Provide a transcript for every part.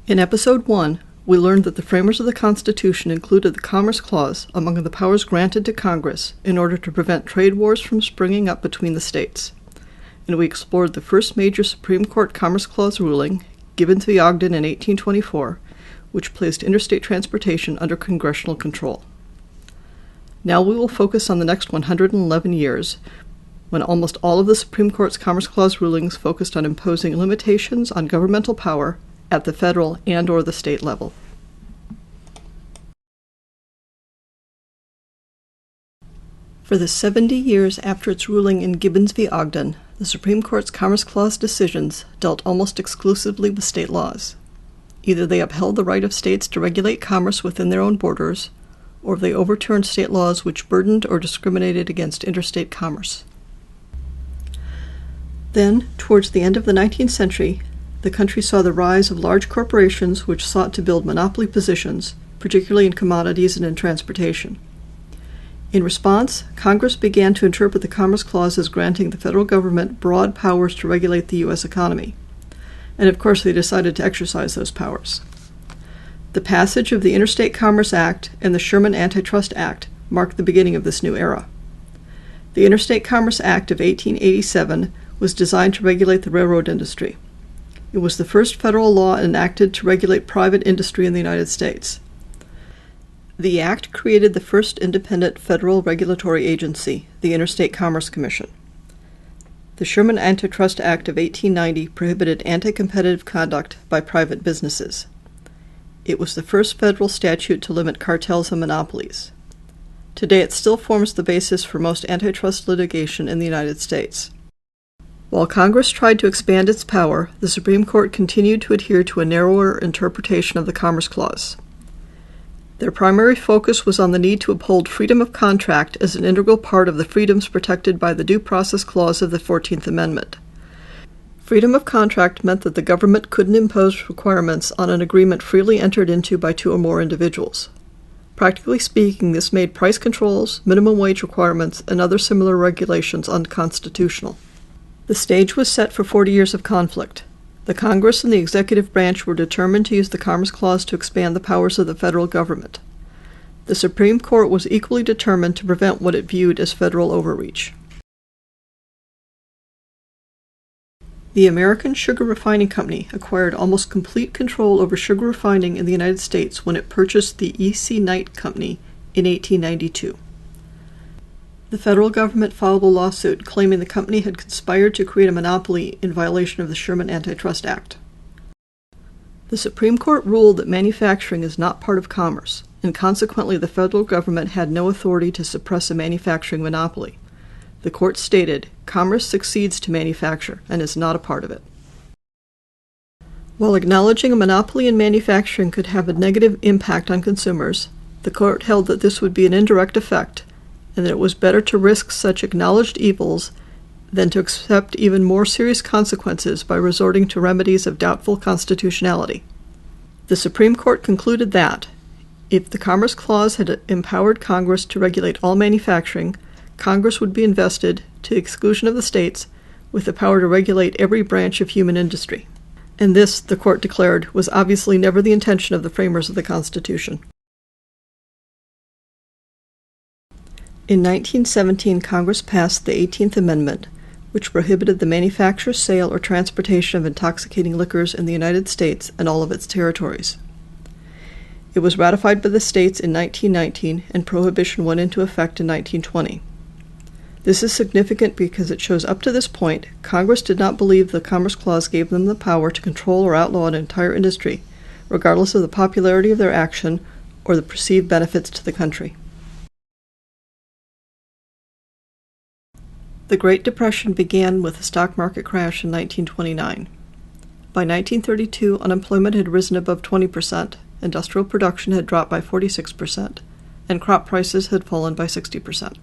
In Episode 1, we learned that the framers of the Constitution included the Commerce Clause among the powers granted to Congress in order to prevent trade wars from springing up between the states. And we explored the first major Supreme Court Commerce Clause ruling, Gibbons v. Ogden in 1824, which placed interstate transportation under congressional control. Now we will focus on the next 111 years, when almost all of the Supreme Court's Commerce Clause rulings focused on imposing limitations on governmental power at the federal and/or the state level. For the 70 years after its ruling in Gibbons v. Ogden, the Supreme Court's Commerce Clause decisions dealt almost exclusively with state laws. Either they upheld the right of states to regulate commerce within their own borders, or they overturned state laws which burdened or discriminated against interstate commerce. Then, towards the end of the 19th century, the country saw the rise of large corporations which sought to build monopoly positions, particularly in commodities and in transportation. In response, Congress began to interpret the Commerce Clause as granting the federal government broad powers to regulate the U.S. economy. And of course, they decided to exercise those powers. The passage of the Interstate Commerce Act and the Sherman Antitrust Act marked the beginning of this new era. The Interstate Commerce Act of 1887 was designed to regulate the railroad industry. It was the first federal law enacted to regulate private industry in the United States. The act created the first independent federal regulatory agency, the Interstate Commerce Commission. The Sherman Antitrust Act of 1890 prohibited anti-competitive conduct by private businesses. It was the first federal statute to limit cartels and monopolies. Today it still forms the basis for most antitrust litigation in the United States. While Congress tried to expand its power, the Supreme Court continued to adhere to a narrower interpretation of the Commerce Clause. Their primary focus was on the need to uphold freedom of contract as an integral part of the freedoms protected by the Due Process Clause of the 14th Amendment. Freedom of contract meant that the government couldn't impose requirements on an agreement freely entered into by two or more individuals. Practically speaking, this made price controls, minimum wage requirements, and other similar regulations unconstitutional. The stage was set for 40 years of conflict. The Congress and the executive branch were determined to use the Commerce Clause to expand the powers of the federal government. The Supreme Court was equally determined to prevent what it viewed as federal overreach. The American Sugar Refining Company acquired almost complete control over sugar refining in the United States when it purchased the E.C. Knight Company in 1892. The federal government filed a lawsuit claiming the company had conspired to create a monopoly in violation of the Sherman Antitrust Act. The Supreme Court ruled that manufacturing is not part of commerce, and consequently the federal government had no authority to suppress a manufacturing monopoly. The court stated, "Commerce succeeds to manufacture and is not a part of it." While acknowledging a monopoly in manufacturing could have a negative impact on consumers, the court held that this would be an indirect effect, and that it was better to risk such acknowledged evils than to accept even more serious consequences by resorting to remedies of doubtful constitutionality. The Supreme Court concluded that, if the Commerce Clause had empowered Congress to regulate all manufacturing, Congress would be invested, to the exclusion of the states, with the power to regulate every branch of human industry. And this, the court declared, was obviously never the intention of the framers of the Constitution. In 1917, Congress passed the 18th Amendment, which prohibited the manufacture, sale, or transportation of intoxicating liquors in the United States and all of its territories. It was ratified by the states in 1919, and prohibition went into effect in 1920. This is significant because it shows up to this point, Congress did not believe the Commerce Clause gave them the power to control or outlaw an entire industry, regardless of the popularity of their action or the perceived benefits to the country. The Great Depression began with the stock market crash in 1929. By 1932, unemployment had risen above 20%, industrial production had dropped by 46%, and crop prices had fallen by 60%.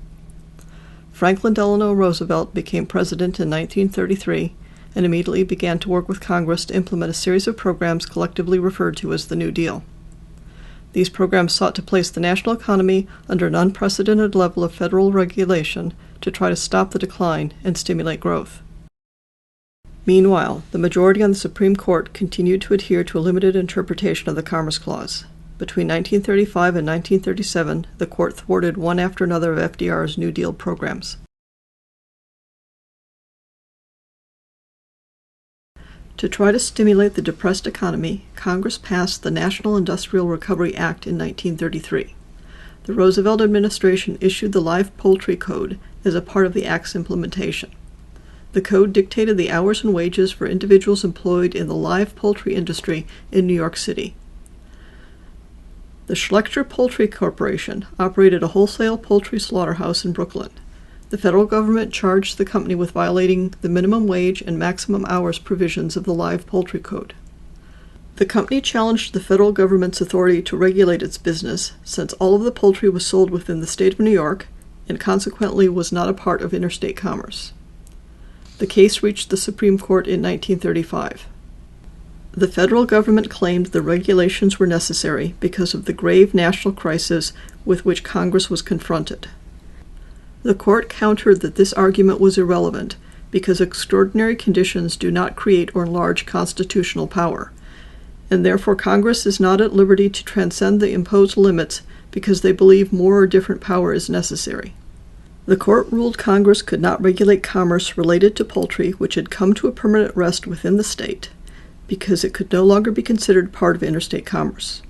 Franklin Delano Roosevelt became president in 1933 and immediately began to work with Congress to implement a series of programs collectively referred to as the New Deal. These programs sought to place the national economy under an unprecedented level of federal regulation to try to stop the decline and stimulate growth. Meanwhile, the majority on the Supreme Court continued to adhere to a limited interpretation of the Commerce Clause. Between 1935 and 1937, the court thwarted one after another of FDR's New Deal programs. To try to stimulate the depressed economy, Congress passed the National Industrial Recovery Act in 1933. The Roosevelt administration issued the Live Poultry Code as a part of the Act's implementation. The code dictated the hours and wages for individuals employed in the live poultry industry in New York City. The Schlechter Poultry Corporation operated a wholesale poultry slaughterhouse in Brooklyn. The federal government charged the company with violating the minimum wage and maximum hours provisions of the Live Poultry Code. The company challenged the federal government's authority to regulate its business, since all of the poultry was sold within the state of New York and consequently was not a part of interstate commerce. The case reached the Supreme Court in 1935. The federal government claimed the regulations were necessary because of the grave national crisis with which Congress was confronted. The court countered that this argument was irrelevant because extraordinary conditions do not create or enlarge constitutional power, and therefore Congress is not at liberty to transcend the imposed limits because they believe more or different power is necessary. The court ruled Congress could not regulate commerce related to poultry which had come to a permanent rest within the state, because it could no longer be considered part of interstate commerce.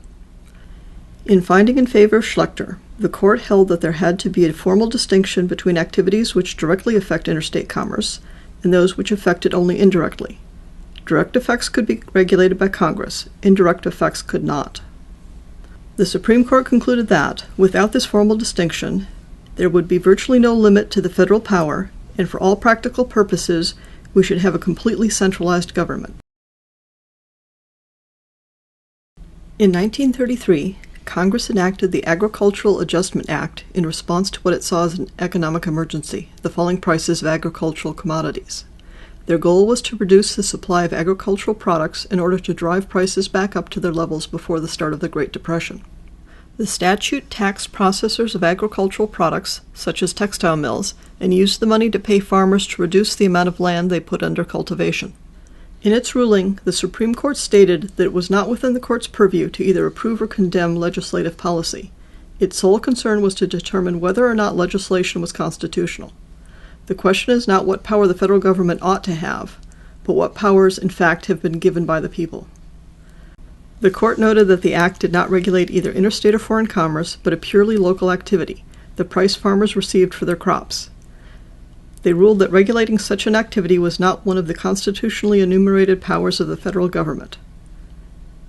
In finding in favor of Schlechter, the court held that there had to be a formal distinction between activities which directly affect interstate commerce and those which affect it only indirectly. Direct effects could be regulated by Congress, indirect effects could not. The Supreme Court concluded that, without this formal distinction, there would be virtually no limit to the federal power, and for all practical purposes, we should have a completely centralized government. In 1933, Congress enacted the Agricultural Adjustment Act in response to what it saw as an economic emergency, the falling prices of agricultural commodities. Their goal was to reduce the supply of agricultural products in order to drive prices back up to their levels before the start of the Great Depression. The statute taxed processors of agricultural products, such as textile mills, and used the money to pay farmers to reduce the amount of land they put under cultivation. In its ruling, the Supreme Court stated that it was not within the court's purview to either approve or condemn legislative policy. Its sole concern was to determine whether or not legislation was constitutional. The question is not what power the federal government ought to have, but what powers in fact have been given by the people. The court noted that the act did not regulate either interstate or foreign commerce, but a purely local activity, the price farmers received for their crops. They ruled that regulating such an activity was not one of the constitutionally enumerated powers of the federal government.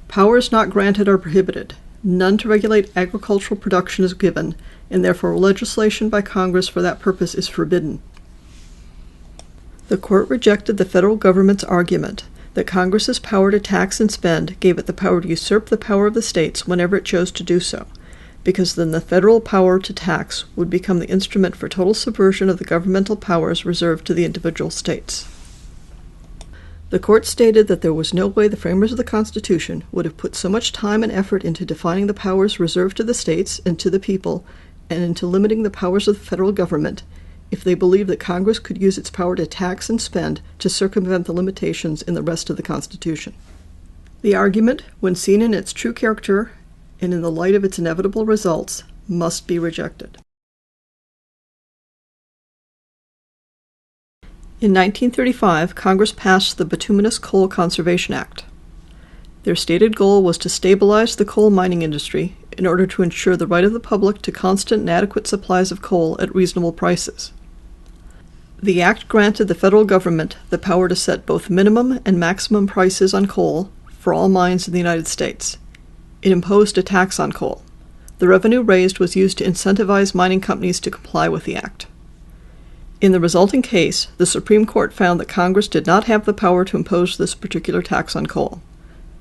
Powers not granted are prohibited. None to regulate agricultural production is given, and therefore legislation by Congress for that purpose is forbidden. The court rejected the federal government's argument that Congress's power to tax and spend gave it the power to usurp the power of the states whenever it chose to do so, because then the federal power to tax would become the instrument for total subversion of the governmental powers reserved to the individual states. The court stated that there was no way the framers of the Constitution would have put so much time and effort into defining the powers reserved to the states and to the people, and into limiting the powers of the federal government, if they believed that Congress could use its power to tax and spend to circumvent the limitations in the rest of the Constitution. The argument, when seen in its true character and in the light of its inevitable results, must be rejected. In 1935, Congress passed the Bituminous Coal Conservation Act. Their stated goal was to stabilize the coal mining industry in order to ensure the right of the public to constant and adequate supplies of coal at reasonable prices. The act granted the federal government the power to set both minimum and maximum prices on coal for all mines in the United States. It imposed a tax on coal. The revenue raised was used to incentivize mining companies to comply with the act. In the resulting case, the Supreme Court found that Congress did not have the power to impose this particular tax on coal.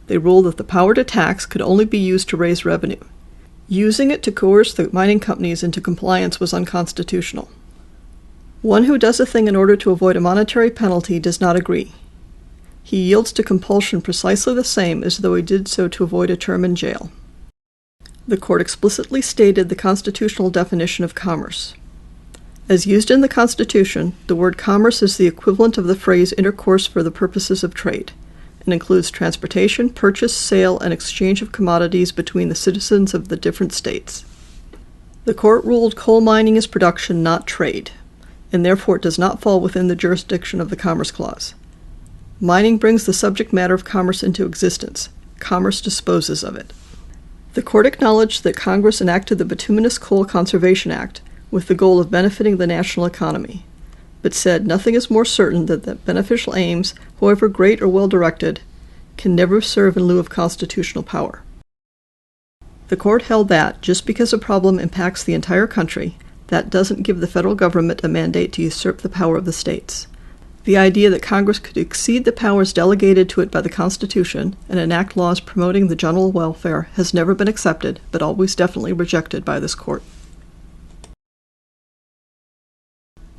They ruled that the power to tax could only be used to raise revenue. Using it to coerce the mining companies into compliance was unconstitutional. One who does a thing in order to avoid a monetary penalty does not agree. He yields to compulsion precisely the same as though he did so to avoid a term in jail. The court explicitly stated the constitutional definition of commerce. As used in the Constitution, the word commerce is the equivalent of the phrase intercourse for the purposes of trade, and includes transportation, purchase, sale, and exchange of commodities between the citizens of the different states. The court ruled coal mining is production, not trade, and therefore it does not fall within the jurisdiction of the Commerce Clause. Mining brings the subject matter of commerce into existence. Commerce disposes of it. The court acknowledged that Congress enacted the Bituminous Coal Conservation Act with the goal of benefiting the national economy, but said nothing is more certain than that beneficial aims, however great or well-directed, can never serve in lieu of constitutional power. The court held that, just because a problem impacts the entire country, that doesn't give the federal government a mandate to usurp the power of the states. The idea that Congress could exceed the powers delegated to it by the Constitution and enact laws promoting the general welfare has never been accepted, but always definitely rejected by this court.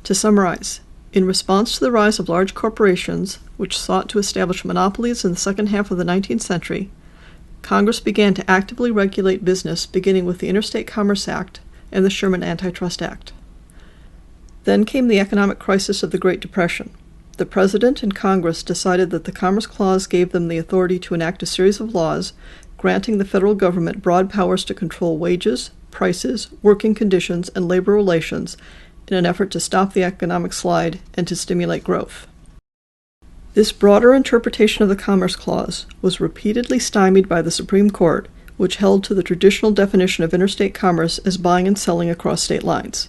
To summarize, in response to the rise of large corporations, which sought to establish monopolies in the second half of the 19th century, Congress began to actively regulate business, beginning with the Interstate Commerce Act and the Sherman Antitrust Act. Then came the economic crisis of the Great Depression. The President and Congress decided that the Commerce Clause gave them the authority to enact a series of laws, granting the federal government broad powers to control wages, prices, working conditions, and labor relations in an effort to stop the economic slide and to stimulate growth. This broader interpretation of the Commerce Clause was repeatedly stymied by the Supreme Court, which held to the traditional definition of interstate commerce as buying and selling across state lines.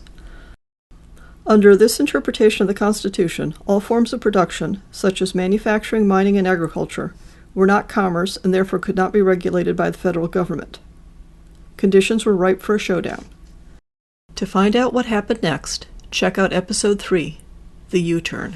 Under this interpretation of the Constitution, all forms of production, such as manufacturing, mining, and agriculture, were not commerce and therefore could not be regulated by the federal government. Conditions were ripe for a showdown. To find out what happened next, check out Episode 3, The U-Turn.